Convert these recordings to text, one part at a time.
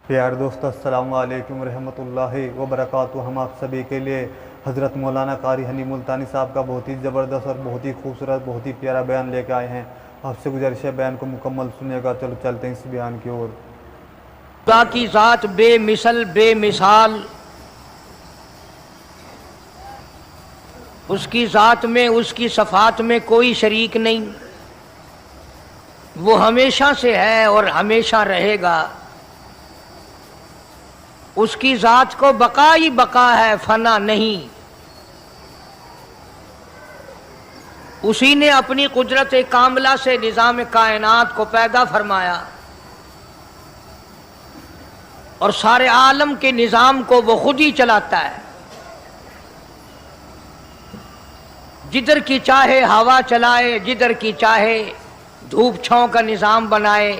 پیار دوست السلام علیکم ورحمۃ اللہ وبرکاتہ۔ ہم آپ سبھی کے لیے حضرت مولانا قاری حنی ملتانی صاحب کا بہت ہی زبردست اور بہت ہی خوبصورت بہت ہی پیارا بیان لے کے آئے ہیں۔ آپ سے گزارش ہے بیان کو مکمل سنیے گا۔ چلو چلتے ہیں اس بیان کی اور۔ خدا کی ذات بے مثل بے مثال، اس کی ذات میں اس کی صفات میں کوئی شریک نہیں، وہ ہمیشہ سے ہے اور ہمیشہ رہے گا۔ اس کی ذات کو بقا ہی بقا ہے، فنا نہیں۔ اسی نے اپنی قدرت کاملہ سے نظام کائنات کو پیدا فرمایا اور سارے عالم کے نظام کو وہ خود ہی چلاتا ہے۔ جدھر کی چاہے ہوا چلائے، جدھر کی چاہے دھوپ چھاؤں کا نظام بنائے۔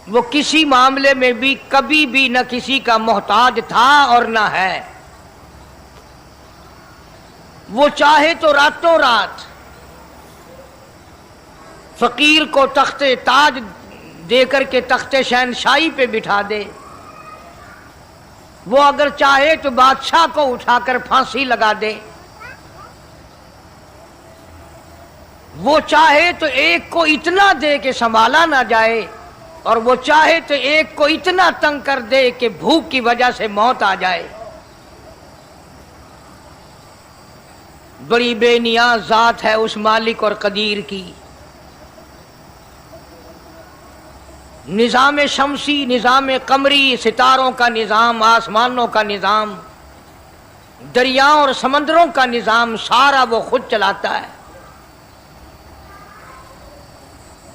وہ کسی معاملے میں بھی کبھی بھی نہ کسی کا محتاج تھا اور نہ ہے۔ وہ چاہے تو راتوں رات فقیر کو تخت تاج دے کر کے تخت شہنشاہی پہ بٹھا دے، وہ اگر چاہے تو بادشاہ کو اٹھا کر پھانسی لگا دے، وہ چاہے تو ایک کو اتنا دے کہ سنبھالا نہ جائے، اور وہ چاہے تو ایک کو اتنا تنگ کر دے کہ بھوک کی وجہ سے موت آ جائے۔ بڑی بے نیاز ذات ہے اس مالک اور قدیر کی۔ نظام شمسی، نظام قمری، ستاروں کا نظام، آسمانوں کا نظام، دریاؤں اور سمندروں کا نظام، سارا وہ خود چلاتا ہے۔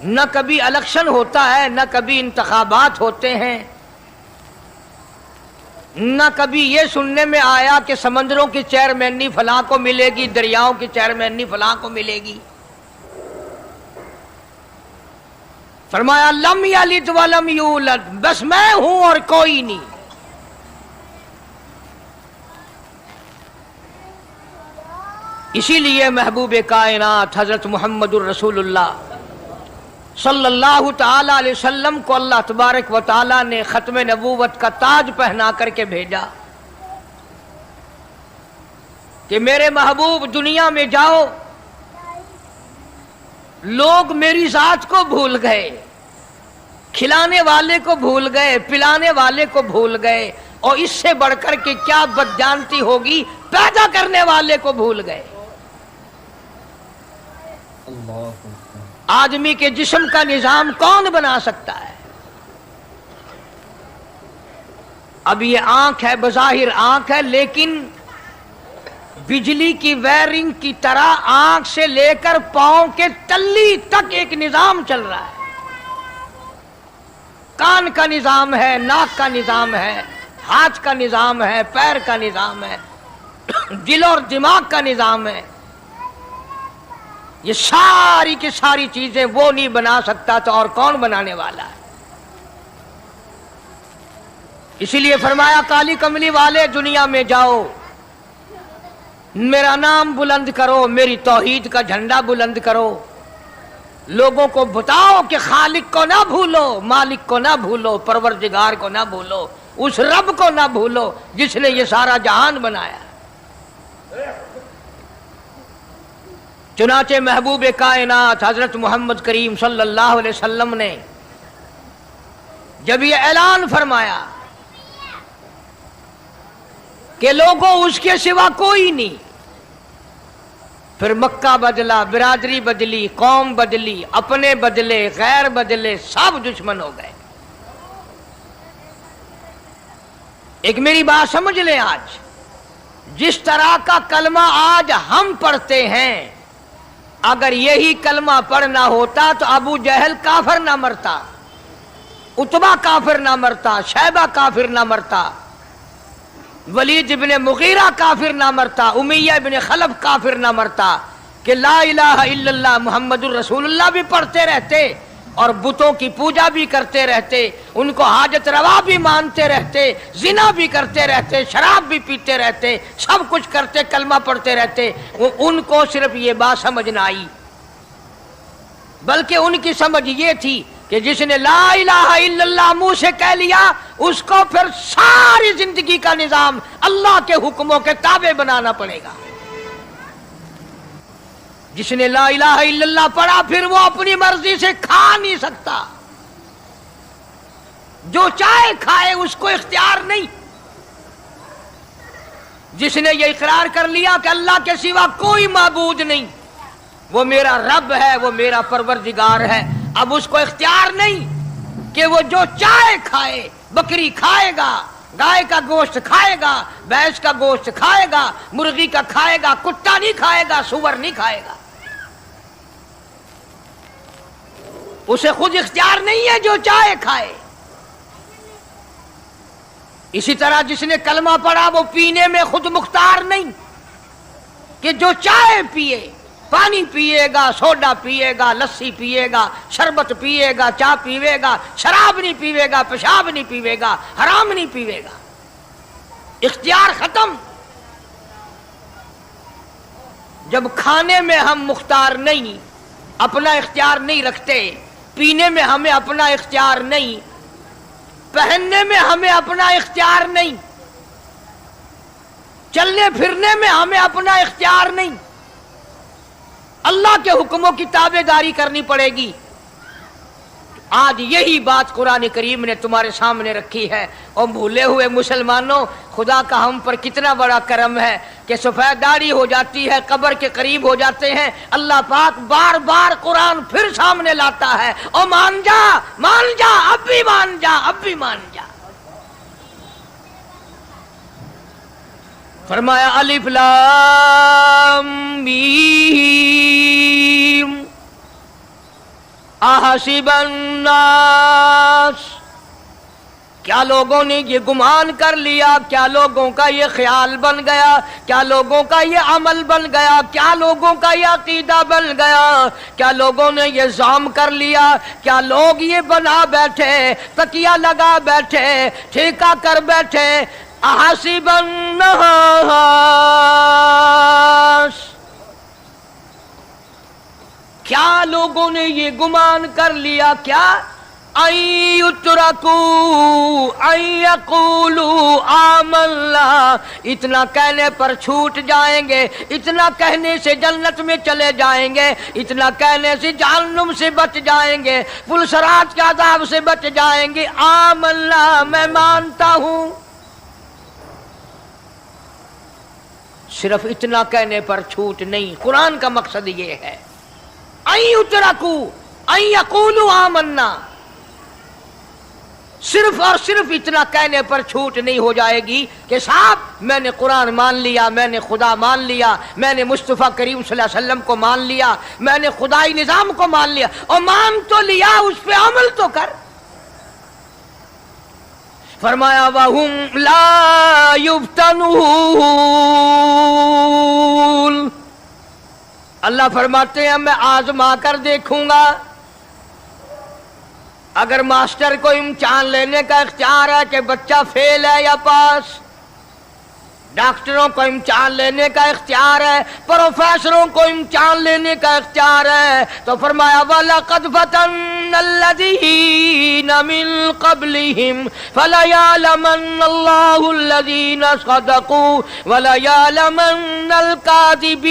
نہ کبھی الیکشن ہوتا ہے، نہ کبھی انتخابات ہوتے ہیں، نہ کبھی یہ سننے میں آیا کہ سمندروں کی چیئرمینی فلاں کو ملے گی، دریاؤں کی چیئرمینی فلاں کو ملے گی۔ فرمایا لم یلد ولم یولد، بس میں ہوں اور کوئی نہیں۔ اسی لیے محبوب کائنات حضرت محمد الرسول اللہ صلی اللہ تعالی علیہ وسلم کو اللہ تبارک و تعالی نے ختم نبوت کا تاج پہنا کر کے بھیجا کہ میرے محبوب دنیا میں جاؤ، لوگ میری ذات کو بھول گئے، کھلانے والے کو بھول گئے، پلانے والے کو بھول گئے، اور اس سے بڑھ کر کے کیا بدجانتی ہوگی، پیدا کرنے والے کو بھول گئے۔ آدمی کے جسم کا نظام کون بنا سکتا ہے؟ اب یہ آنکھ ہے، بظاہر آنکھ ہے، لیکن بجلی کی وائرنگ کی طرح آنکھ سے لے کر پاؤں کے تلی تک ایک نظام چل رہا ہے۔ کان کا نظام ہے، ناک کا نظام ہے، ہاتھ کا نظام ہے، پیر کا نظام ہے، دل اور دماغ کا نظام ہے۔ یہ ساری کی ساری چیزیں وہ نہیں بنا سکتا تو اور کون بنانے والا ہے؟ اسی لیے فرمایا کالی کملی والے دنیا میں جاؤ، میرا نام بلند کرو، میری توحید کا جھنڈا بلند کرو، لوگوں کو بتاؤ کہ خالق کو نہ بھولو، مالک کو نہ بھولو، پروردگار کو نہ بھولو، اس رب کو نہ بھولو جس نے یہ سارا جہان بنایا۔ چنانچہ محبوب کائنات حضرت محمد کریم صلی اللہ علیہ وسلم نے جب یہ اعلان فرمایا کہ لوگوں اس کے سوا کوئی نہیں، پھر مکہ بدلا، برادری بدلی، قوم بدلی، اپنے بدلے، غیر بدلے، سب دشمن ہو گئے۔ ایک میری بات سمجھ لیں، آج جس طرح کا کلمہ آج ہم پڑھتے ہیں، اگر یہی کلمہ پڑھنا ہوتا تو ابو جہل کافر نہ مرتا، عتبہ کافر نہ مرتا، شیبہ کافر نہ مرتا، ولید ابن مغیرہ کافر نہ مرتا، امیہ ابن خلف کافر نہ مرتا، کہ لا الہ الا اللہ محمد الرسول اللہ بھی پڑھتے رہتے اور بتوں کی پوجا بھی کرتے رہتے، ان کو حاجت روا بھی مانتے رہتے، زنا بھی کرتے رہتے، شراب بھی پیتے رہتے، سب کچھ کرتے، کلمہ پڑھتے رہتے، ان کو صرف یہ بات سمجھ نہ آئی، بلکہ ان کی سمجھ یہ تھی کہ جس نے لا الہ الا اللہ منہ سے کہہ لیا اس کو پھر ساری زندگی کا نظام اللہ کے حکموں کے تابع بنانا پڑے گا۔ جس نے لا الہ الا اللہ پڑھا پھر وہ اپنی مرضی سے کھا نہیں سکتا، جو چاہے کھائے، اس کو اختیار نہیں۔ جس نے یہ اقرار کر لیا کہ اللہ کے سوا کوئی معبود نہیں، وہ میرا رب ہے، وہ میرا پروردگار ہے، اب اس کو اختیار نہیں کہ وہ جو چاہے کھائے، بکری کھائے گا، گائے کا گوشت کھائے گا، بھینس کا گوشت کھائے گا، مرغی کا کھائے گا، کتا نہیں کھائے گا، سور نہیں کھائے گا۔ اسے خود اختیار نہیں ہے، جو چاہے کھائے۔ اسی طرح جس نے کلمہ پڑھا وہ پینے میں خود مختار نہیں کہ جو چاہے پیے، پانی پیے گا، سوڈا پیے گا، لسی پیے گا، شربت پیے گا، چائے پیے گا، شراب نہیں پیے گا، پیشاب نہیں پیے گا، حرام نہیں پیے گا، اختیار ختم۔ جب کھانے میں ہم مختار نہیں، اپنا اختیار نہیں رکھتے، پینے میں ہمیں اپنا اختیار نہیں، پہننے میں ہمیں اپنا اختیار نہیں، چلنے پھرنے میں ہمیں اپنا اختیار نہیں، اللہ کے حکموں کی تابع داری کرنی پڑے گی۔ آج یہی بات قرآن کریم نے تمہارے سامنے رکھی ہے۔ اور بھولے ہوئے مسلمانوں، خدا کا ہم پر کتنا بڑا کرم ہے کہ سفید داڑھی ہو جاتی ہے، قبر کے قریب ہو جاتے ہیں، اللہ پاک بار بار قرآن پھر سامنے لاتا ہے، اور مان جا، مان جا، اب بھی مان جا، اب بھی مان جا۔ فرمایا الف لام میم احسب الناس، کیا لوگوں نے یہ گمان کر لیا، کیا لوگوں کا یہ خیال بن گیا، کیا لوگوں کا یہ عمل بن گیا، کیا لوگوں کا یہ عقیدہ بن گیا، کیا لوگوں نے یہ ظام کر لیا، کیا لوگ یہ بنا بیٹھے، تکیہ لگا بیٹھے، ٹھیکہ کر بیٹھے، احسب الناس، کیا لوگوں نے یہ گمان کر لیا، کیا ان یترکوا ان یقولوا آمنا، اتنا کہنے پر چھوٹ جائیں گے، اتنا کہنے سے جنت میں چلے جائیں گے، اتنا کہنے سے جہنم سے بچ جائیں گے، پلسرات کے عذاب سے بچ جائیں گے، آمنا، میں مانتا ہوں۔ صرف اتنا کہنے پر چھوٹ نہیں، قرآن کا مقصد یہ ہے ان یترکوا ان یقولوا آمنا، صرف اور صرف اتنا کہنے پر چھوٹ نہیں ہو جائے گی کہ صاحب میں نے قرآن مان لیا، میں نے خدا مان لیا، میں نے مصطفیٰ کریم صلی اللہ علیہ وسلم کو مان لیا، میں نے خدائی نظام کو مان لیا، اور مان تو لیا، اس پہ عمل تو کر۔ فرمایا وَهُمْ لَا يُفْتَنُونَ، اللہ فرماتے ہیں میں آزما کر دیکھوں گا۔ اگر ماسٹر کو امتحان لینے کا اختیار ہے کہ بچہ فیل ہے یا پاس، ڈاکٹروں کو امتحان لینے کا اختیار ہے، پروفیسروں کو امتحان لینے کا اختیار ہے، تو فرمایا وَلَقَدْ فَتَنَّ الَّذِينَ مِن قَبْلِهِمْ فَلَيَعْلَمَنَّ اللَّهُ الَّذِينَ صَدَقُوا وَلَيَعْلَمَنَّ الْكَاذِبِينَ۔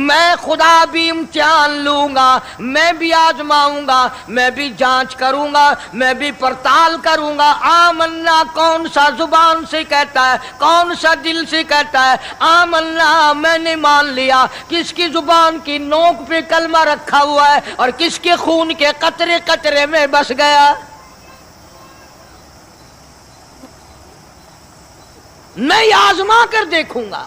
میں خدا بھی امتحان لوں گا، میں بھی آزماؤں گا، میں بھی جانچ کروں گا، میں بھی پڑتال کروں گا۔ آمنا کون سا زبان سے کہتا ہے، کون سا دل سے کہتا ہے آمنا میں نے مان لیا، کس کی زبان کی نوک پہ کلمہ رکھا ہوا ہے اور کس کے خون کے قطرے قطرے میں بس گیا۔ میں یہ آزما کر دیکھوں گا،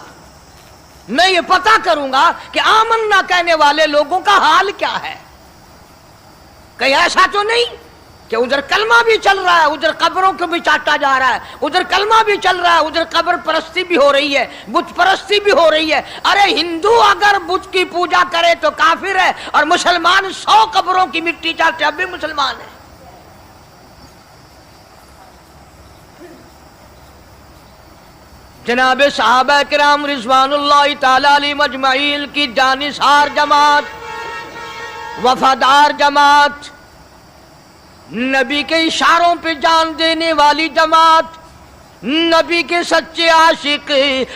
میں یہ پتہ کروں گا کہ آمنا کہنے والے لوگوں کا حال کیا ہے۔ کہیں ایسا تو نہیں کہ ادھر کلمہ بھی چل رہا ہے، ادھر قبروں کو بھی چاٹا جا رہا ہے، ادھر کلمہ بھی چل رہا ہے، ادھر قبر پرستی بھی ہو رہی ہے، بت پرستی بھی ہو رہی ہے۔ ارے ہندو اگر بت کی پوجا کرے تو کافر ہے، اور مسلمان 100 قبروں کی مٹی چاٹے اب بھی مسلمان ہے۔ جناب صحابہ کرام رضوان اللہ تعالی علیہم اجمعین کی جانثار جماعت، وفادار جماعت، نبی کے اشاروں پہ جان دینے والی جماعت، نبی کے سچے عاشق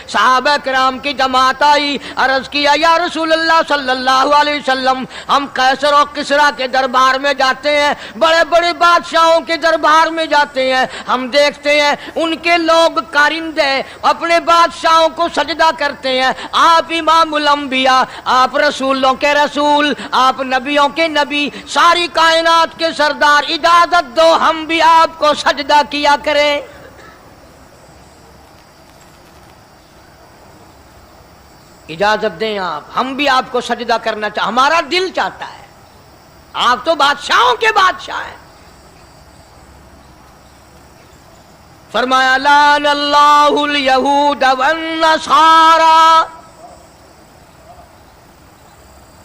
صحابہ کرام کی جماعت آئی، عرض کیا یا رسول اللہ صلی اللہ علیہ وسلم، ہم قیصر اور کسریٰ کے دربار میں جاتے ہیں، بڑے بڑے بادشاہوں کے دربار میں جاتے ہیں، ہم دیکھتے ہیں ان کے لوگ کارندے اپنے بادشاہوں کو سجدہ کرتے ہیں، آپ امام الانبیاء، آپ رسولوں کے رسول، آپ نبیوں کے نبی، ساری کائنات کے سردار، اجازت دو ہم بھی آپ کو سجدہ کیا کریں۔ اجازت دیں آپ، ہم بھی آپ کو سجدہ کرنا چاہتے، ہمارا دل چاہتا ہے، آپ تو بادشاہوں کے بادشاہ ہیں۔ فرمایا لعن اللہ الیہود والنصارى۔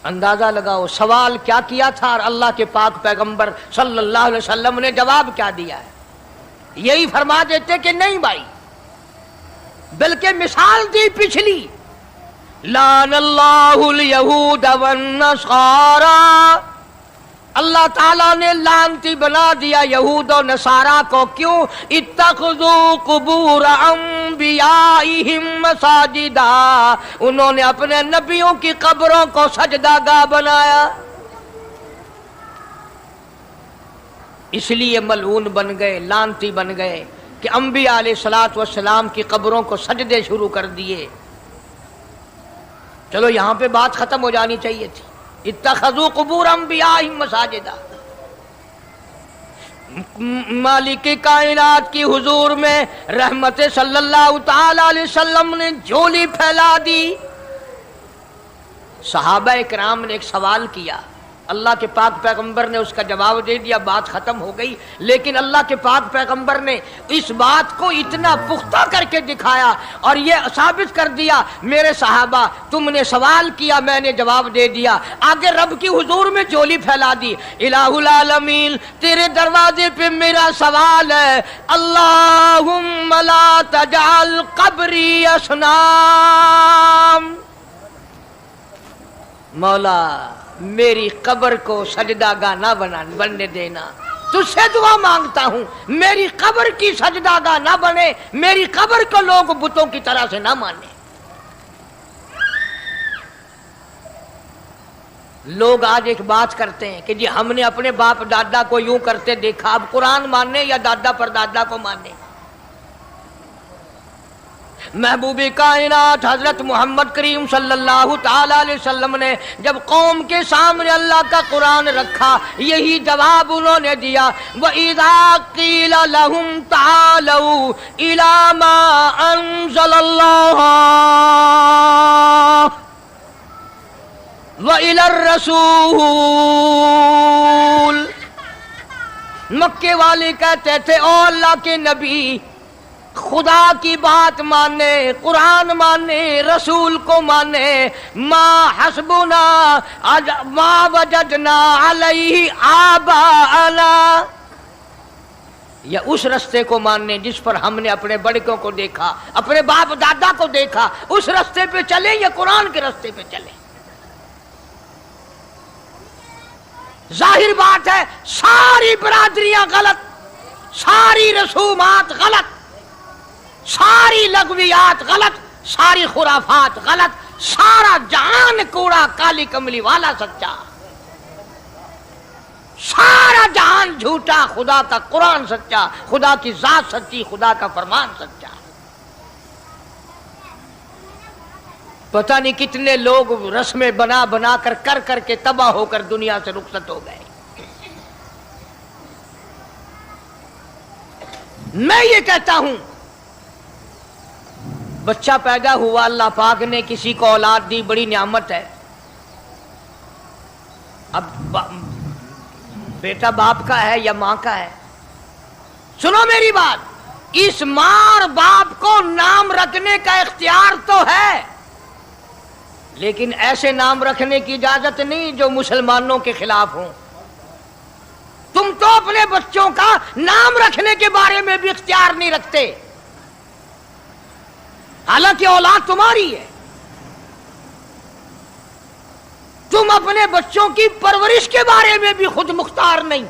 اندازہ لگاؤ سوال کیا کیا تھا اور اللہ کے پاک پیغمبر صلی اللہ علیہ وسلم نے جواب کیا دیا ہے؟ یہی فرما دیتے کہ نہیں بھائی، بلکہ مثال دی پچھلی، لعن اللہ الیہود والنصارى، اللہ تعالیٰ نے لعنتی بنا دیا یہود و نصارہ کو، کیوں؟ اتخذوا قبور انبیائہم مساجدا، انہوں نے اپنے نبیوں کی قبروں کو سجدہ گاہ بنایا، اس لیے ملعون بن گئے، لعنتی بن گئے کہ انبیاء علیہ الصلوۃ والسلام کی قبروں کو سجدے شروع کر دیے۔ چلو یہاں پہ بات ختم ہو جانی چاہیے تھی، اتخذوا قبور انبیائہم مساجدا۔ مالک کائنات کی حضور میں رحمت صلی اللہ تعالی علیہ وسلم نے جھولی پھیلا دی۔ صحابہ کرام نے ایک سوال کیا، اللہ کے پاک پیغمبر نے اس کا جواب دے دیا، بات ختم ہو گئی، لیکن اللہ کے پاک پیغمبر نے اس بات کو اتنا پختہ کر کے دکھایا اور یہ ثابت کر دیا، میرے صحابہ تم نے سوال کیا، میں نے جواب دے دیا، آگے رب کی حضور میں جھولی پھیلا دی۔ الہ العالمین تیرے دروازے پہ میرا سوال ہے، اللہم لا تجعل قبری اصنام، مولا میری قبر کو سجدہ گاہ نہ بننے دینا، تجھ سے دعا مانگتا ہوں میری قبر کی سجدہ گاہ نہ بنے، میری قبر کو لوگ بتوں کی طرح سے نہ مانے۔ لوگ آج ایک بات کرتے ہیں کہ جی ہم نے اپنے باپ دادا کو یوں کرتے دیکھا، اب قرآن ماننے یا دادا پر دادا کو ماننے؟ محبوب کائنات حضرت محمد کریم صلی اللہ تعالی علیہ وسلم نے جب قوم کے سامنے اللہ کا قرآن رکھا، یہی جواب انہوں نے دیا، وَإِذَا قِيلَ لَهُمْ تَعَالَوْا إِلَى مَا أَنزَلَ اللَّهُ وَإِلَى الرَّسُولِ، مکے والے کہتے تھے او اللہ کے نبی، خدا کی بات مانے، قرآن مانے، رسول کو مانے، ما حسبنا ما وجدنا علیہ آباءنا، یا اس رستے کو ماننے جس پر ہم نے اپنے بڑکوں کو دیکھا، اپنے باپ دادا کو دیکھا، اس رستے پہ چلیں یا قرآن کے رستے پہ چلیں؟ ظاہر بات ہے ساری برادریاں غلط، ساری رسومات غلط، ساری لغویات غلط، ساری خرافات غلط، سارا جہان کوڑا کالی کملی والا سچا، سارا جہان جھوٹا، خدا کا قرآن سچا، خدا کی ذات سچی، خدا کا فرمان سچا۔ پتہ نہیں کتنے لوگ رسمیں بنا بنا کر کے تباہ ہو کر دنیا سے رخصت ہو گئے۔ میں یہ کہتا ہوں بچہ پیدا ہوا، اللہ پاک نے کسی کو اولاد دی، بڑی نعمت ہے، اب بیٹا باپ کا ہے یا ماں کا ہے؟ سنو میری بات، اس ماں اور باپ کو نام رکھنے کا اختیار تو ہے، لیکن ایسے نام رکھنے کی اجازت نہیں جو مسلمانوں کے خلاف ہوں۔ تم تو اپنے بچوں کا نام رکھنے کے بارے میں بھی اختیار نہیں رکھتے۔ हालांकि औलाद तुम्हारी है। तुम अपने बच्चों की परवरिश के बारे में भी खुद मुख्तार नहीं।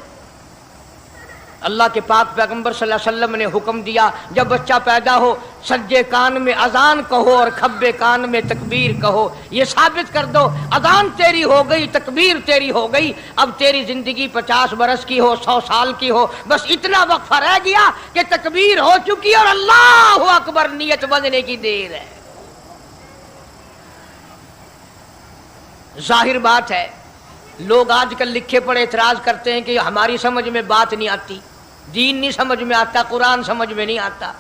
अल्लाह के पाक पैगंबर सल्लल्लाहु अलैहि वसल्लम ने हुक्म दिया, जब बच्चा पैदा हो सज्जे कान में अजान कहो और खब्बे कान में तकबीर कहो। ये साबित कर दो अजान तेरी हो गई, तकबीर तेरी हो गई, अब तेरी जिंदगी 50 बरस की हो, 100 साल की हो, बस इतना वक्फा रह गया कि तकबीर हो चुकी और अल्लाहु अकबर नियत बंधने की देर है। जाहिर बात है, लोग आजकल लिखे पढ़े इतराज करते हैं कि हमारी समझ में बात नहीं आती, दीन नहीं समझ में आता, कुरान समझ में नहीं आता।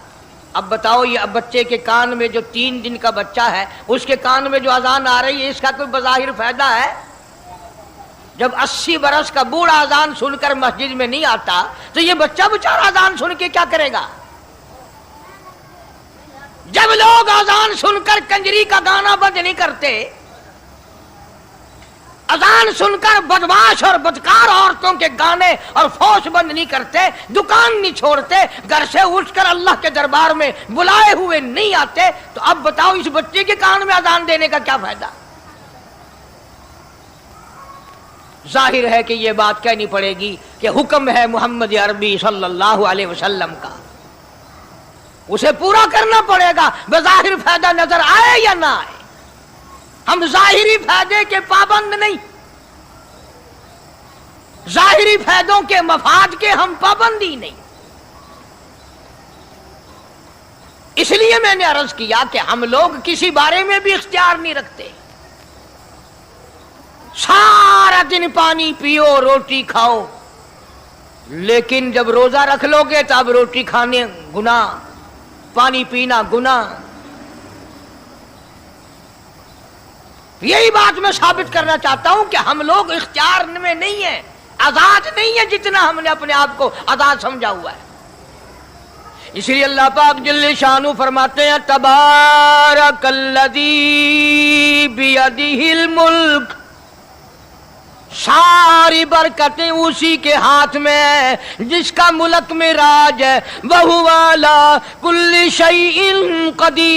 अब बताओ, ये अब बच्चे के कान में जो 3 दिन का बच्चा है उसके कान में जो अजान आ रही है, इसका कोई बज़ाहिर फायदा है? जब 80 बरस का बूढ़ा अजान सुनकर मस्जिद में नहीं आता तो ये बच्चा बेचारा अजान सुन के क्या करेगा? जब लोग अजान सुनकर कंजरी का गाना बंद नहीं करते, अजान सुनकर बदमाश और बदकार औरतों के गाने और फौज बंद नहीं करते, दुकान नहीं छोड़ते, घर से उठकर अल्लाह के दरबार में बुलाए हुए नहीं आते, तो अब बताओ इस बच्चे के कान में अजान देने का क्या फायदा? जाहिर है कि यह बात कहनी पड़ेगी कि हुक्म है मोहम्मद अरबी सल्लल्लाहु अलैहि वसल्लम का, उसे पूरा करना पड़ेगा, बज़ाहिर फायदा नजर आए या ना आए। हम जाहिरी फायदे के पाबंद नहीं, जाहिरी फायदों के मफाद के हम पाबंदी नहीं। इसलिए मैंने अर्ज किया कि हम लोग किसी बारे में भी इख्तियार नहीं रखते। सारा दिन पानी पियो, रोटी खाओ, लेकिन जब रोजा रख लोगे तो अब रोटी खाने गुनाह, पानी पीना गुनाह। यही बात मैं साबित करना चाहता हूं कि हम लोग इख्तियार में नहीं है, आजाद नहीं है जितना हमने अपने आप को आजाद समझा हुआ है। इसलिए अल्लाह पाक जल्ले शानु फरमाते हैं, तबारकल्लज़ी बियदिहिल मुल्क, सारी बरकतें उसी के हाथ में है जिसका मुल्क में राज है। वहुवा अला कुल्ली शैइन कदीर,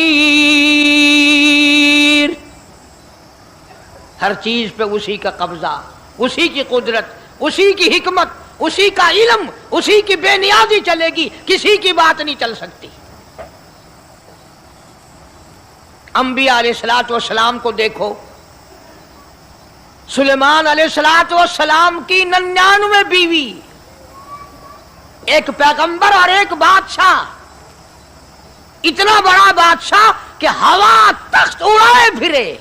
हर चीज पे उसी का कब्जा, उसी की कुदरत, उसी की हिकमत, उसी का इल्म, उसी की बेनियाजी चलेगी, किसी की बात नहीं चल सकती। अंबिया अलैहिस्सलातु वस्सलाम को देखो, सुलेमान अलैहिस्सलातु वस्सलाम की 99 बीवी, एक पैगंबर और एक बादशाह, इतना बड़ा बादशाह कि हवा तख्त उड़ाए फिरे,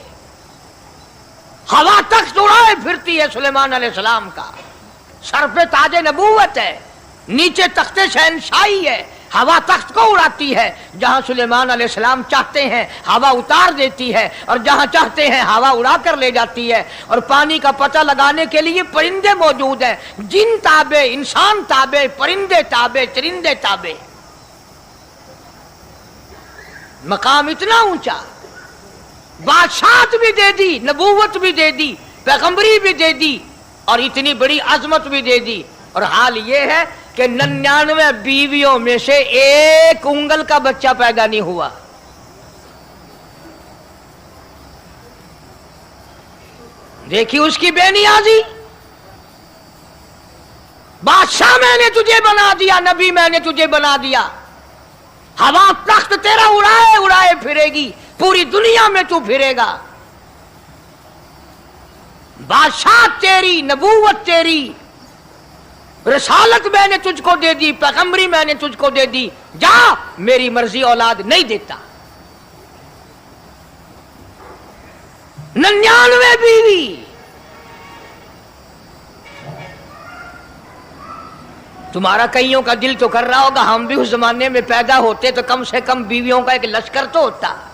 हवा तख्त उड़ाए फिरती है सुलेमान अलैहिस्सलाम का। सर पे ताजे नबूवत है, नीचे तख्ते शहनशाही है, हवा तख्त को उड़ाती है। जहां सुलेमान अलैहिस्सलाम चाहते हैं हवा उतार देती है, और जहां चाहते हैं हवा उड़ा कर ले जाती है। और पानी का पता लगाने के लिए परिंदे मौजूद हैं, जिन ताबे, इंसान ताबे, परिंदे ताबे, चरिंदे ताबे। मकाम इतना ऊंचा, बादशाहत भी दे दी, नबूवत भी दे दी, पैगंबरी भी दे दी, और इतनी बड़ी अजमत भी दे दी। और हाल ये है कि 99 बीवियों में से एक उंगल का बच्चा पैदा नहीं हुआ। देखी उसकी बेनियाजी। बादशाह मैंने तुझे बना दिया, नबी मैंने तुझे बना दिया, हवा तख्त तेरा उड़ाए उड़ाए फिरेगी, पूरी दुनिया में तू फिरेगा। बादशाह तेरी, नबूवत तेरी, रिसालत मैंने तुझको दे दी, पैगंबरी मैंने तुझको दे दी, जा मेरी मर्जी औलाद नहीं देता। 99 बीवी, तुम्हारा कईयों का दिल तो कर रहा होगा हम भी उस जमाने में पैदा होते तो कम से कम बीवियों का एक लश्कर तो होता।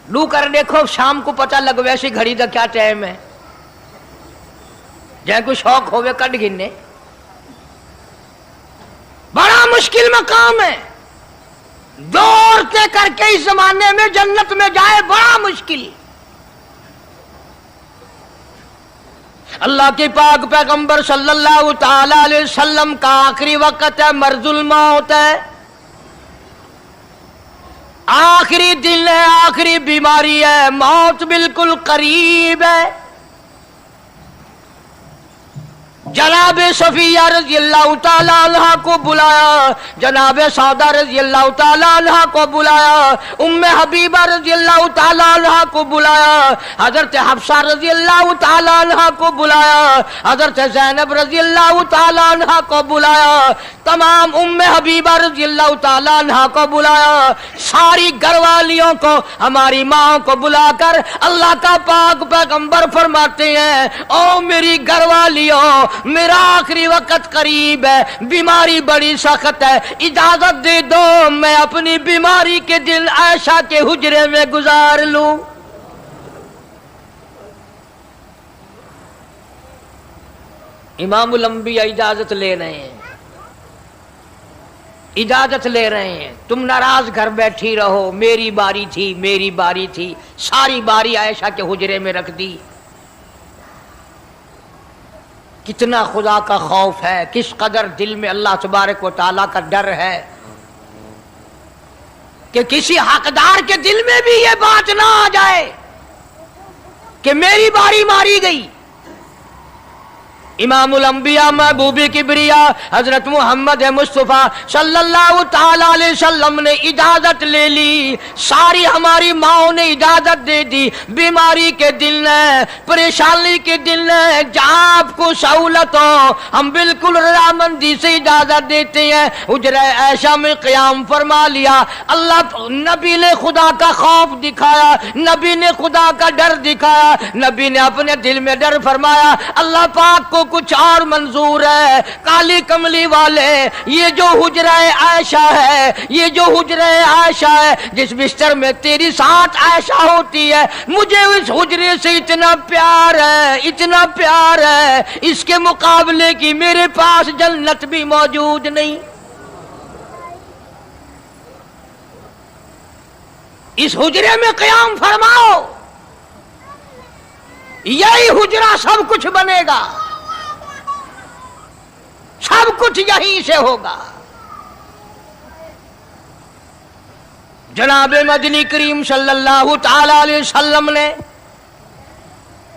लू कर देखो, शाम को पता लग वैसी घड़ी का क्या टाइम है, जै कोई शौक होवे कट गिनने। बड़ा मुश्किल मकाम है, दो औरतें करके इस जमाने में जन्नत में जाए बड़ा मुश्किल। अल्लाह के पाक पैगंबर सल्लल्लाहु ताला अलैहि वसल्लम का आखिरी वक्त है, मर्जुल मौत है। आखिरी दिन है, आखिरी बीमारी है, मौत बिल्कुल करीब है। जनाब सफिया रज़ी अल्लाह ताला अन्हा को बुलाया, जनाब सौदा रज़ी अल्लाह ताला अन्हा को बुलाया, उम्मे हबीबा रज़ी अल्लाह ताला अन्हा को बुलाया, हजरत हफ्सा रज़ी अल्लाह ताला अन्हा को बुलाया, हजरत ज़ैनब रज़ी अल्लाह ताला अन्हा को बुलाया, तमाम उम्मे हबीबा रज़ी अल्लाह ताला अन्हा को बुलाया, सारी घरवालियों को, हमारी माँ को बुलाकर अल्लाह का पाक पैगंबर फरमाते हैं, ओ मेरी घरवालियों, मेरा आखिरी वक्त करीब है, बीमारी बड़ी सख्त है, इजाजत दे दो मैं अपनी बीमारी के दिन आयशा के हुजरे में गुजार लूं। इमामुल अंबिया इजाजत ले रहे हैं, इजाजत ले रहे हैं, तुम नाराज घर बैठी रहो, मेरी बारी थी, मेरी बारी थी, सारी बारी आयशा के हुजरे में रख दी। कितना खुदा का खौफ है, किस कदर दिल में अल्लाह तबारक व तआला का डर है कि किसी हकदार के दिल में भी ये बात ना आ जाए कि मेरी बारी मारी गई। इमामुल अंबिया महबूबी किबरिया हजरत मोहम्मद मुस्तफ़ा सल्लल्लाहु ताला अलैहि वसल्लम ने इजाजत ले ली, सारी हमारी माओ ने इजाजत दे दी। बीमारी के दिन है, परेशानी के दिन है, जहाँ आपको सहूलत हो हम बिल्कुल रजामंदी से इजाजत देते हैं। हुजरा ऐशा में क़याम फरमा लिया, अल्लाह नबी ने खुदा का खौफ दिखाया, नबी ने खुदा का डर दिखाया, नबी ने अपने दिल में डर फरमाया अल्लाह पाक को कुछ और मंजूर है। काली कमली वाले, ये जो हुजरा आयशा है, ये जो हुजरा आयशा है, जिस बिस्तर में तेरी साथ आयशा होती है, मुझे इस हुजरे से इतना प्यार है, इतना प्यार है, इसके मुकाबले की मेरे पास जन्नत भी मौजूद नहीं। इस हुजरे में क़याम फरमाओ, यही हुजरा सब कुछ बनेगा, सब कुछ यहीं से होगा। जनाब मदनी करीम सल्लल्लाहु ताला अलैहि वसल्लम ने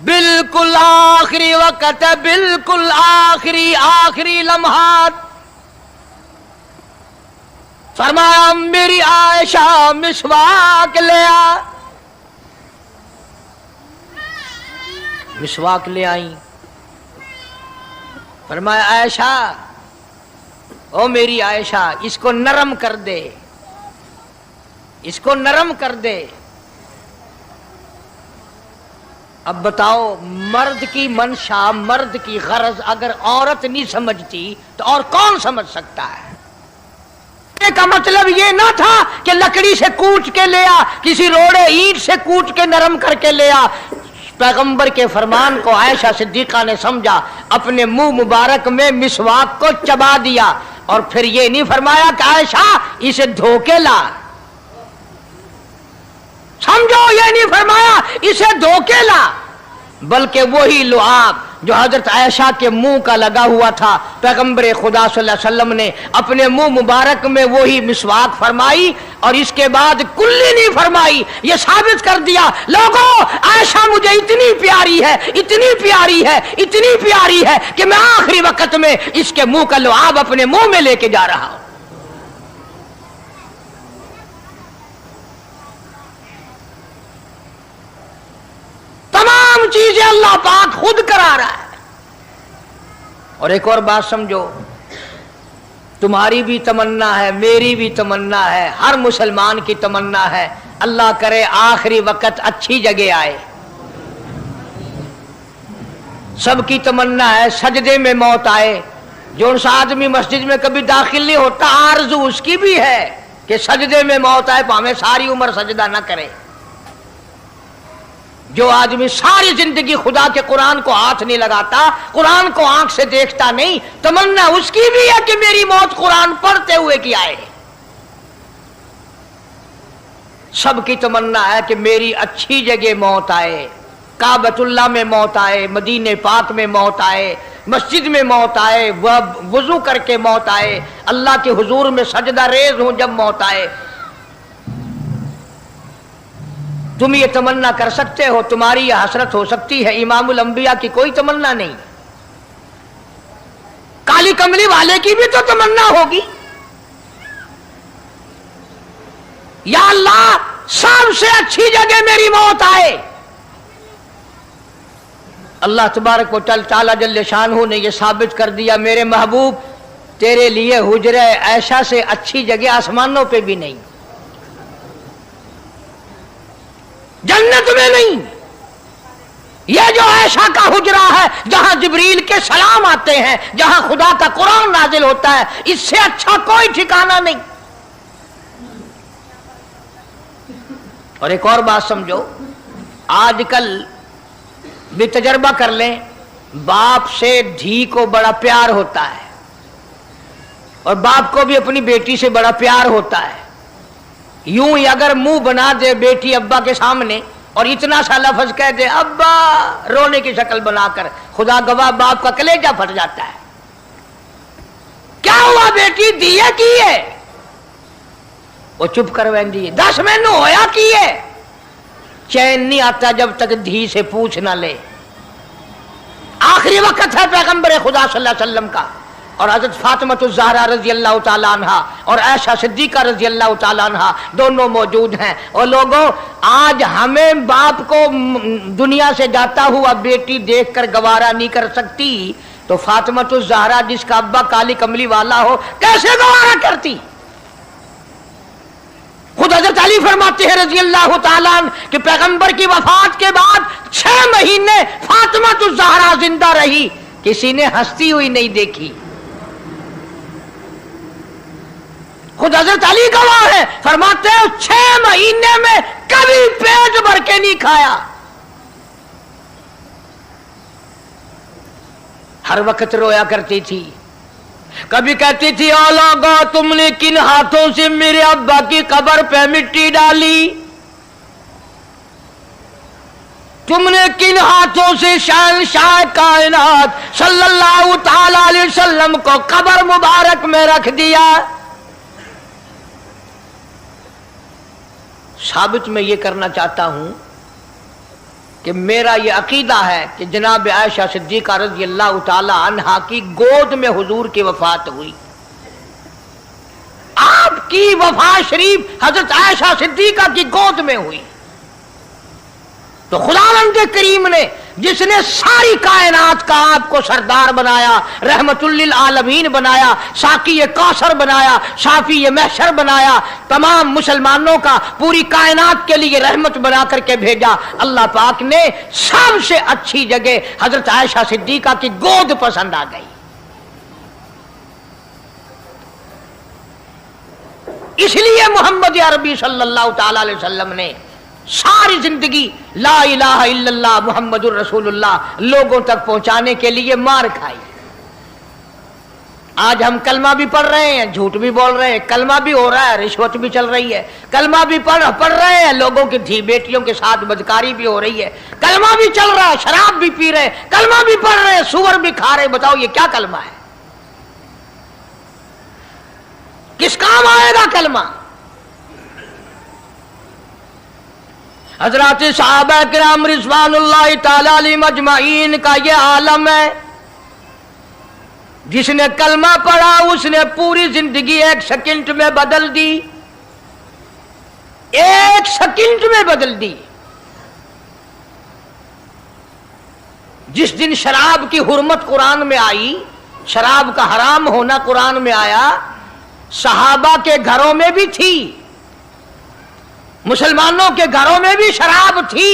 बिल्कुल आखिरी वक्त, बिल्कुल आखिरी लम्हात फरमाया मेरी आयशा मिसवाक ले आ। मिसवाक ले आई, फरमाया आयशा, ओ मेरी आयशा, इसको नरम कर दे, इसको नरम कर दे। अब बताओ, मर्द की मंशा, मर्द की गरज अगर औरत नहीं समझती तो और कौन समझ सकता है? का मतलब ये ना था कि लकड़ी से कूट के ले आ, किसी रोड़े ईंट से कूट के नरम करके ले आ। पैगंबर के फरमान को आयशा सिद्दीका ने समझा, अपने मुंह मुबारक में मिसवाक को चबा दिया और फिर ये नहीं फरमाया कि आयशा इसे धो के ला, समझो, ये नहीं फरमाया इसे धो के ला, बल्कि वही लुआब जो हजरत आयशा के मुंह का लगा हुआ था, पैगंबर खुदा सल्लल्लाहु अलैहि वसल्लम ने अपने मुंह मुबारक में वही मिसवाक फरमाई और इसके बाद कुल्ली नहीं फरमाई। ये साबित कर दिया, लोगों, आयशा मुझे इतनी प्यारी है, इतनी प्यारी है, इतनी प्यारी है कि मैं आखिरी वक्त में इसके मुंह का लुआब अपने मुंह में लेके जा रहा हूं। तमाम चीजें अल्लाह पाक खुद करा रहा है। और एक और बात समझो, तुम्हारी भी तमन्ना है, मेरी भी तमन्ना है, हर मुसलमान की तमन्ना है, अल्लाह करे आखिरी वक्त अच्छी जगह आए। सबकी तमन्ना है सजदे में मौत आए। जो सा आदमी मस्जिद में कभी दाखिल नहीं होता, आरज़ू उसकी भी है कि सजदे में मौत आए, भावें सारी उम्र सजदा ना करे। जो आदमी सारी जिंदगी खुदा के कुरान को हाथ नहीं लगाता, कुरान को आंख से देखता नहीं, तमन्ना उसकी भी है कि मेरी मौत कुरान पढ़ते हुए की आए। सबकी तमन्ना है कि मेरी अच्छी जगह मौत आए, काबतुल्लाह में मौत आए, मदीने पाक में मौत आए, मस्जिद में मौत आए, वह वुजू करके मौत आए, अल्लाह के हुजूर में सजदा रेज हूं जब मौत आए। तुम ये तमन्ना कर सकते हो, तुम्हारी यह हसरत हो सकती है, इमामुल अंबिया की कोई तमन्ना नहीं। काली कमली वाले की भी तो तमन्ना होगी, या अल्लाह सबसे अच्छी जगह मेरी मौत आए। अल्लाह तबारक व तआला जल्ले शानहू ने यह साबित कर दिया, मेरे महबूब तेरे लिए हुजरे ऐशा से अच्छी जगह आसमानों पे भी नहीं, जन्नत में नहीं। यह जो ऐशा का हुजरा है जहां जिब्रील के सलाम आते हैं, जहां खुदा का कुरान नाजिल होता है, इससे अच्छा कोई ठिकाना नहीं। और एक और बात समझो, आजकल भी तजर्बा कर लें, बाप से धी को बड़ा प्यार होता है और बाप को भी अपनी बेटी से बड़ा प्यार होता है। यूं ही अगर मुंह बना दे बेटी अब्बा के सामने और इतना सा लफ्ज कह दे अब्बा, रोने की शक्ल बनाकर, खुदा गवाह बाप का कलेजा फट जाता है। क्या हुआ बेटी, दिए की है? वो चुप कर वेंदी है, 10 मैनू होया की है। चैन नहीं आता जब तक धी से पूछ ना ले। आखिरी वक्त है पैगंबर खुदा सल्लल्लाहु अलैहि वसल्लम का, और हजरत फातिमातुज़ ज़हरा रज़ी अल्लाह ताला अन्हा और आयशा सिद्दीक़ा रज़ी अल्लाह ताला अन्हा दोनों मौजूद हैं। और लोगों, आज हमें बाप को दुनिया से जाता हुआ बेटी देखकर गवारा नहीं कर सकती, तो फातिमातुज़ ज़हरा जिसका अब्बा काली कमली वाला हो कैसे गवारा करती? खुद हजरत अली फरमाते हैं रज़ी अल्लाह ताला कि पैगंबर की वफात के बाद 6 महीने फातिमातुज़ ज़हरा जिंदा रही, किसी ने हंसती हुई नहीं देखी। खुद हजरत अली गवाह है, फरमाते हैं 6 महीने में कभी पेट भर के नहीं खाया। हर वक्त रोया करती थी। कभी कहती थी, ओ लोगो, तुमने किन हाथों से मेरे अब्बा की कब्र पे मिट्टी डाली? तुमने किन हाथों से शहंशाह कायनात सल्लल्लाहु ताला अलैहि वसल्लम को कब्र मुबारक में रख दिया? साबित मैं ये करना चाहता हूं कि मेरा ये अकीदा है कि जनाब आयशा सिद्दीक़ा रज़ी अल्लाह ताला अन्हा की गोद में हुजूर की वफात हुई। आपकी वफात शरीफ हजरत आयशा सिद्दीक़ा की गोद में हुई। तो खुदावंद करीम ने, जिसने सारी कायनात का आपको सरदार बनाया, रहमतुल्लिल आलमीन बनाया, साकी कौसर बनाया, शाफी महशर बनाया, तमाम मुसलमानों का पूरी कायनात के लिए रहमत बना करके भेजा, अल्लाह पाक ने सबसे अच्छी जगह हजरत आयशा सिद्दीक़ा की गोद पसंद आ गई। इसलिए मोहम्मद अरबी सल्लल्लाहु ताला अलैहि वसल्लम ने सारी जिंदगी ला इलाहा इल्लल्लाह मुहम्मदुर रसूलुल्लाह लोगों तक पहुंचाने के लिए मार खाई। आज हम कलमा भी पढ़ रहे हैं, झूठ भी बोल रहे हैं, कलमा भी हो रहा है, रिश्वत भी चल रही है, कलमा भी पढ़ रहे हैं, लोगों की धी बेटियों के साथ बदकारी भी हो रही है, कलमा भी चल रहा है, शराब भी पी रहे हैं, कलमा भी पढ़ रहे हैं, सुअर भी खा रहे हैं। बताओ ये क्या कलमा है? किस काम आएगा कलमा? हजरात सहाबा किराम रिज़वानुल्लाहि ताला अलैहिम अजमाइन का ये आलम है, जिसने कलमा पढ़ा उसने पूरी जिंदगी 1 सेकंड में बदल दी। 1 सेकंड में बदल दी। जिस दिन शराब की हुर्मत कुरान में आई, शराब का हराम होना कुरान में आया, सहाबा के घरों में भी थी, मुसलमानों के घरों में भी शराब थी,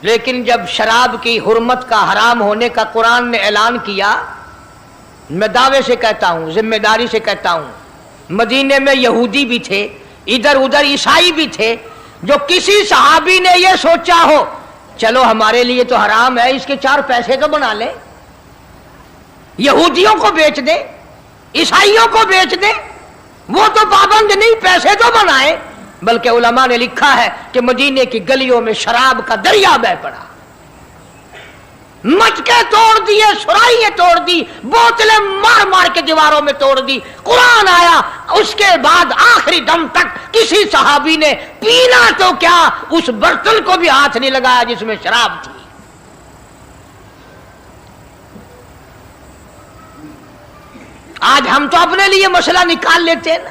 लेकिन जब शराब की हुर्मत का हराम होने का कुरान ने ऐलान किया, मैं दावे से कहता हूं, जिम्मेदारी से कहता हूं, मदीने में यहूदी भी थे, इधर उधर ईसाई भी थे, जो किसी सहाबी ने यह सोचा हो चलो हमारे लिए तो हराम है, इसके 4 पैसे तो बना ले, यहूदियों को बेच दे, ईसाइयों को बेच दे, वो तो पाबंद नहीं, पैसे तो बनाए। बल्कि उलमा ने लिखा है कि मदीने की गलियों में शराब का दरिया बह पड़ा। मटके तोड़ दिए, सुराइयां तोड़ दी, बोतलें मार मार के दीवारों में तोड़ दी। कुरान आया, उसके बाद आखिरी दम तक किसी सहाबी ने पीना तो क्या उस बर्तन को भी हाथ नहीं लगाया जिसमें शराब थी। आज हम तो अपने लिए मसला निकाल लेते हैं ना।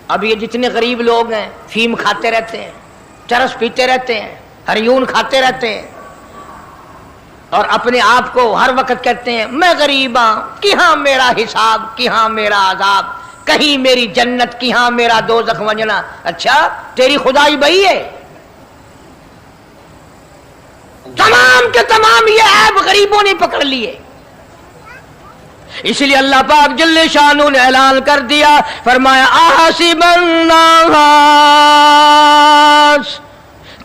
अब ये जितने गरीब लोग हैं फीम खाते रहते हैं, चरस पीते रहते हैं, हरियून खाते रहते हैं और अपने आप को हर वक्त कहते हैं मैं गरीब हूं, कि हाँ मेरा हिसाब, कि हाँ मेरा आजाब, कहीं मेरी जन्नत, कि हाँ मेरा दोज़ख वंजना। अच्छा तेरी खुदाई बही है? तमाम के तमाम ये ऐब गरीबों ने पकड़ लिए। इसलिए अल्लाह पाक जल्ले शानू ने ऐलान कर दिया, फरमाया आसिबन नास,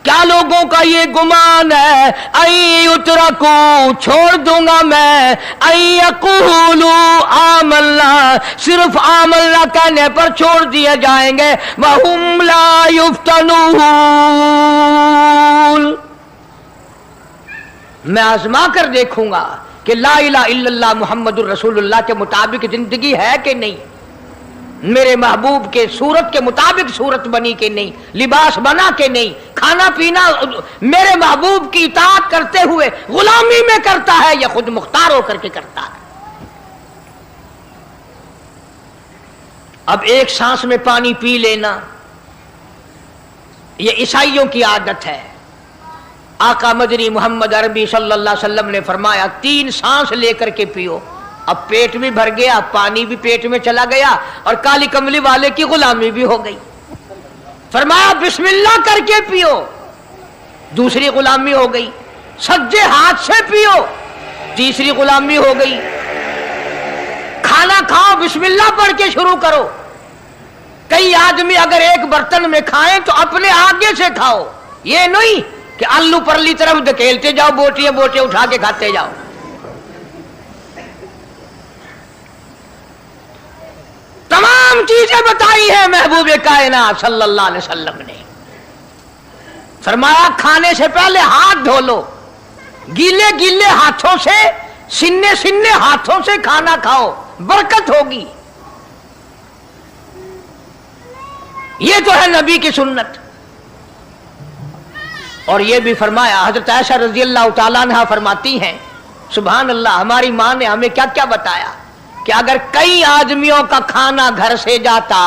क्या लोगों का ये गुमान है, आई उतरकू छोड़ दूंगा मैं, आई यकूलू आमल्ला सिर्फ आमल्ला कहने पर छोड़ दिए जाएंगे, वहुम ला युफ्तनून, मैं आजमा कर देखूंगा कि ला इलाहा इल्लल्लाह मुहम्मदुर रसूलुल्लाह के मुताबिक जिंदगी है कि नहीं, मेरे महबूब के सूरत के मुताबिक सूरत बनी कि नहीं, लिबास बना कि नहीं, खाना पीना मेरे महबूब की इताअत करते हुए गुलामी में करता है या खुद मुख्तार होकर के करता है। अब एक सांस में पानी पी लेना ये ईसाइयों की आदत है। आका मदनी मोहम्मद अरबी सल्लल्लाहु अलैहि वसल्लम ने फरमाया 3 सांस लेकर के पियो। अब पेट भी भर गया, पानी भी पेट में चला गया और काली कमली वाले की गुलामी भी हो गई। फरमाया बिस्मिल्लाह करके पियो, दूसरी गुलामी हो गई। सज्जे हाथ से पियो, तीसरी गुलामी हो गई। खाना खाओ बिस्मिल्लाह पढ़ के शुरू करो। कई आदमी अगर एक बर्तन में खाएं तो अपने आगे से खाओ, ये नहीं कि आलू परली तरफ धकेलते जाओ, बोटियां बोटियां उठा के खाते जाओ। तमाम चीजें बताई है महबूब कायनात सल्लल्लाहु अलैहि वसल्लम ने। फरमाया खाने से पहले हाथ धो लो, गीले गीले हाथों से, सिन्ने सिन्ने हाथों से खाना खाओ, बरकत होगी। ये तो है नबी की सुन्नत। और ये भी फरमाया, हजरत आयशा रजी अल्लाह तआला अन्हा फरमाती हैं, सुभान अल्लाह, हमारी माँ ने हमें क्या क्या बताया कि अगर कई आदमियों का खाना घर से जाता,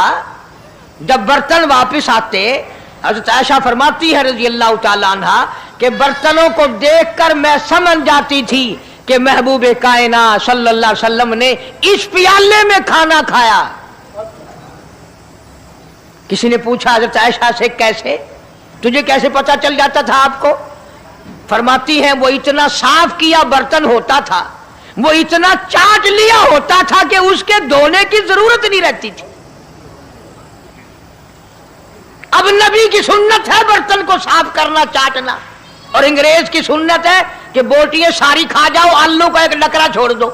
जब बर्तन वापस आते, हजरत आयशा फरमाती है रजी अल्लाह तआला अन्हा कि बर्तनों को देखकर मैं समझ जाती थी कि महबूब कायनात सल्लल्लाहु अलैहि वसल्लम ने इस प्याले में खाना खाया। किसी ने पूछा हजरत आयशा से, कैसे, तुझे कैसे पता चल जाता था आपको? फरमाती हैं वो इतना साफ किया बर्तन होता था, वो इतना चाट लिया होता था कि उसके धोने की जरूरत नहीं रहती थी। अब नबी की सुन्नत है बर्तन को साफ करना, चाटना, और अंग्रेज की सुन्नत है कि बोटियां सारी खा जाओ, आलू का एक नकरा छोड़ दो।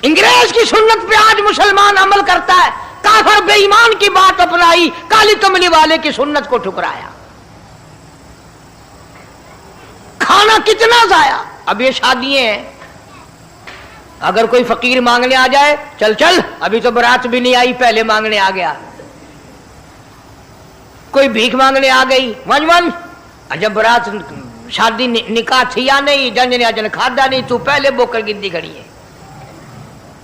अंग्रेज की सुन्नत पे आज मुसलमान अमल करता है। काफिर बेईमान की बात अपनाई, काली कमली वाले की सुन्नत को ठुकराया। खाना कितना जाया। अब ये शादियां हैं, अगर कोई फकीर मांगने आ जाए, चल चल अभी तो बारात भी नहीं आई, पहले मांगने आ गया। कोई भीख मांगने आ गई, वन वन, जब बारात शादी निकाह थी या नहीं, जन ने अजन खादा नहीं, तू पहले बोकर गिनती खड़ी है।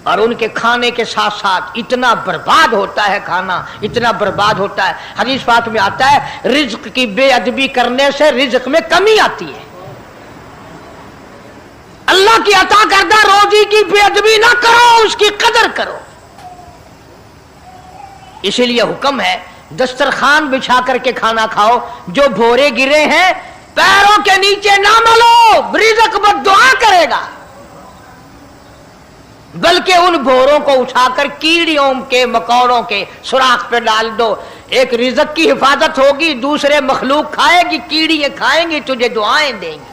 और उनके खाने के साथ साथ इतना बर्बाद होता है खाना, इतना बर्बाद होता है। हदीस पाक में आता है रिज्क की बेअदबी करने से रिज्क में कमी आती है। अल्लाह की अता करदा रोजी की बेअदबी ना करो, उसकी कदर करो। इसीलिए हुक्म है दस्तरखान बिछा करके खाना खाओ। जो भोरे गिरे हैं पैरों के नीचे ना मलो, रिज्क बद्दुआ करेगा, बल्कि उन भोरों को उठाकर कीड़ियों के मकौड़ों के सुराख पे डाल दो। एक रिज़्क की हिफाजत होगी, दूसरे मखलूक खाएगी, कीड़ियां खाएंगी, तुझे दुआएं देंगी।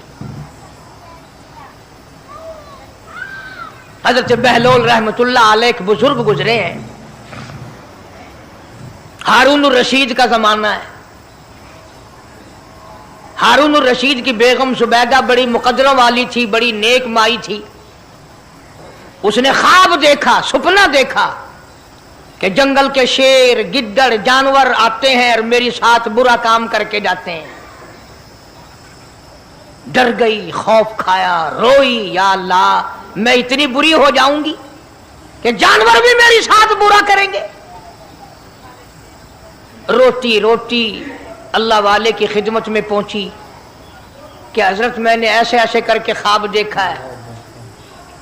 हजरत बहलोल रहमतुल्लाह अलैह एक बुजुर्ग गुजरे हैं, हारून रशीद का जमाना है। हारून रशीद की बेगम सुबैदा बड़ी मुकद्दरों वाली थी, बड़ी नेक माई थी। उसने ख्वाब देखा, सपना देखा कि जंगल के शेर, गिद्दड़, जानवर आते हैं और मेरे साथ बुरा काम करके जाते हैं। डर गई, खौफ खाया, रोई, या अल्लाह मैं इतनी बुरी हो जाऊंगी कि जानवर भी मेरे साथ बुरा करेंगे। रोती रोती अल्लाह वाले की खिदमत में पहुंची कि हजरत मैंने ऐसे ऐसे करके ख्वाब देखा है।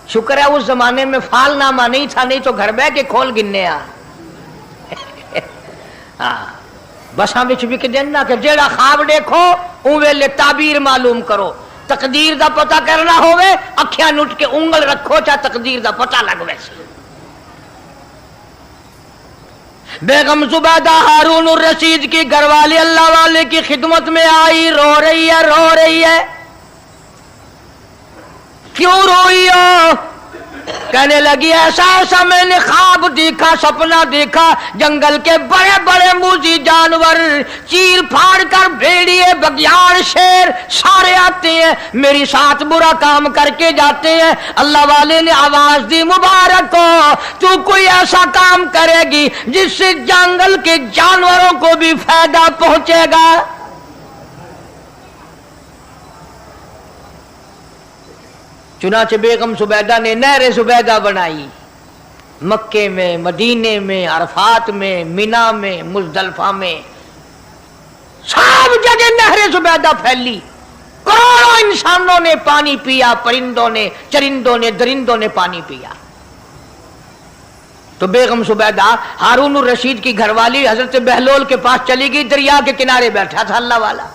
शुक्र है उस जमाने में फालनामा नहीं था, नहीं तो घर बह के खोल गिनने आ बसा विच विक देना कि जेड़ा ख्वाब देखो उन वेले ताबीर मालूम करो। तकदीर दा पता करना होवे अखियां नुट के उंगल रखो चाहे तकदीर दा पता लग वैसे। बेगम जुबैदा हारून रशीद की घरवाली अल्लाह वाले की खिदमत में आई, रो रही है, रो रही है। क्यों रोई हो? कहने लगी ऐसा ऐसा मैंने ख्वाब देखा, सपना देखा, जंगल के बड़े बड़े मूजी जानवर, चीर फाड़ कर भेड़िए, बघियाड़, शेर सारे आते हैं, मेरी साथ बुरा काम करके जाते हैं। अल्लाह वाले ने आवाज दी, मुबारक हो, तू कोई ऐसा काम करेगी जिससे जंगल के जानवरों को भी फायदा पहुंचेगा। चुनाचे बेगम सुबैदा ने नहर सुबैदा बनाई, मक्के में, मदीने में, अरफात में, मिना में, मुजदलफा में, सब जगह नहर सुबैदा फैली। करोड़ों इंसानों ने पानी पिया, परिंदों ने, चरिंदों ने, दरिंदों ने पानी पिया। तो बेगम सुबैदा हारून रशीद की घरवाली हजरत बहलोल के पास चली गई, दरिया के किनारे बैठा था अल्लाह वाला।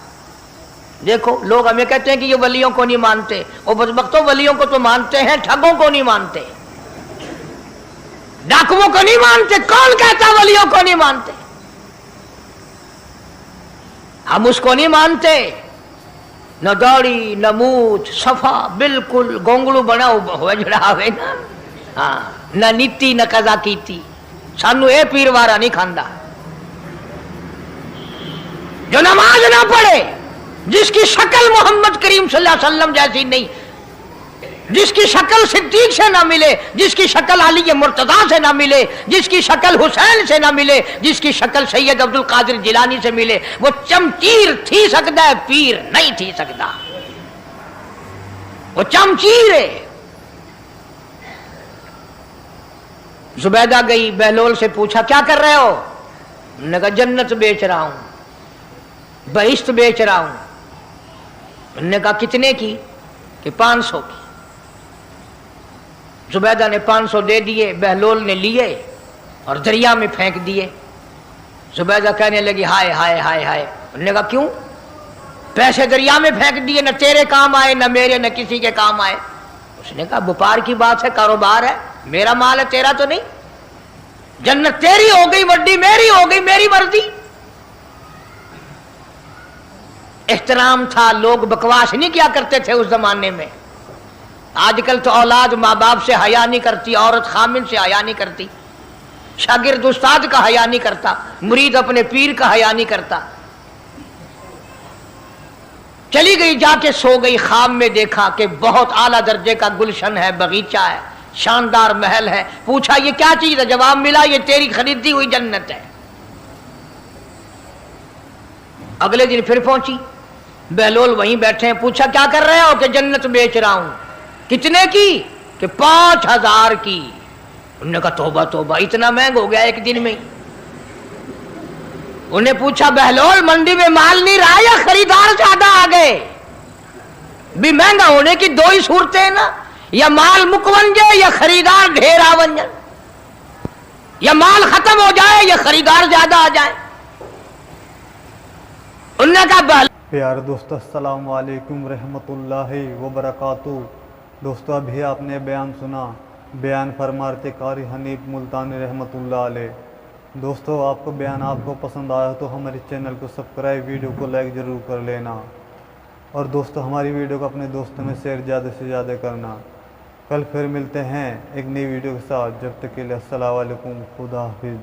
देखो लोग हमें कहते हैं कि ये वलियों को नहीं मानते, वो बदबख्तों वलियों को तो मानते हैं, ठगों को नहीं मानते, डाकुओं को नहीं मानते। कौन कहता वलियों को नहीं मानते? हम उसको नहीं मानते, न दौड़ी न मूछ, सफा बिल्कुल गोंगलू बना हुआ जड़ा आवे ना, हाँ, न नीति न कजा कीती, सानू ए पीरवारा नहीं खांदा। जो नमाज ना पढ़े, जिसकी शक्ल मोहम्मद करीम सल्लल्लाहु अलैहि वसल्लम जैसी नहीं, जिसकी शक्ल सिद्दीक से ना मिले, जिसकी शक्ल अली मुर्तजा से ना मिले, जिसकी शक्ल हुसैन से ना मिले, जिसकी शक्ल सैयद अब्दुल कादिर जिलानी से मिले, वो चमचीर थी सकता है, पीर नहीं थी सकता। वो चमचीर है। जुबैदा गई, बहलोल से पूछा क्या कर रहे हो? उन्होंने कहा जन्नत बेच रहा हूं, बहिश्त बेच रहा हूं। उन्होंने कहा कितने की? कि 500 की। जुबैदा ने 500 दे दिए, बहलोल ने लिए और दरिया में फेंक दिए। जुबैदा कहने लगी हाय हाय हाय हाय। उन्होंने कहा क्यों? पैसे दरिया में फेंक दिए, न तेरे काम आए, न मेरे, न किसी के काम आए। उसने कहा व्यापार की बात है, कारोबार है, मेरा माल है, तेरा तो नहीं। जन्नत तेरी हो गई, वड्डी मेरी हो गई, मेरी मर्जी। एहतराम था, लोग बकवास नहीं किया करते थे उस जमाने में। आजकल तो औलाद माँ बाप से हया नहीं करती, औरत खामिन से हया नहीं करती, शागिर्द उस्ताद का हया नहीं करता, मुरीद अपने पीर का हया नहीं करता। चली गई, जाके सो गई। ख्वाब में देखा कि बहुत आला दर्जे का गुलशन है, बगीचा है, शानदार महल है। पूछा ये क्या चीज है? जवाब मिला ये तेरी खरीदी हुई जन्नत है। अगले दिन फिर पहुंची, बहलोल वहीं बैठे हैं। पूछा क्या कर रहे हो? कि जन्नत बेच रहा हूं। कितने की? कि 5000 की। उन्होंने कहा तौबा तौबा, इतना महंगा हो गया एक दिन में। उन्हें पूछा बहलोल मंडी में माल नहीं रहा या खरीदार ज्यादा आ गए? भी महंगा होने की दो ही सूरतें हैं ना, या माल मुकवन जाए या खरीदार ढेर आवन जाए, या माल खत्म हो जाए या खरीदार ज्यादा आ जाए। उन्होंने कहा प्यारे दोस्तों अस्सलाम वालेकुम रहमतुल्लाहि व बरकातुहू। दोस्तों अभी आपने बयान सुना, बयान फरमाते कारी हनीफ मुल्तानी रहमतुल्लाह अलैह। दोस्तों आपको बयान आपको पसंद आया तो हमारे चैनल को सब्सक्राइब, वीडियो को लाइक ज़रूर कर लेना, और दोस्तों हमारी वीडियो को अपने दोस्तों में शेयर ज़्यादा से ज़्यादा करना। कल फिर मिलते हैं एक नई वीडियो के साथ, जब तक के लिए अस्सलाम वालेकुम, खुदा हाफिज़।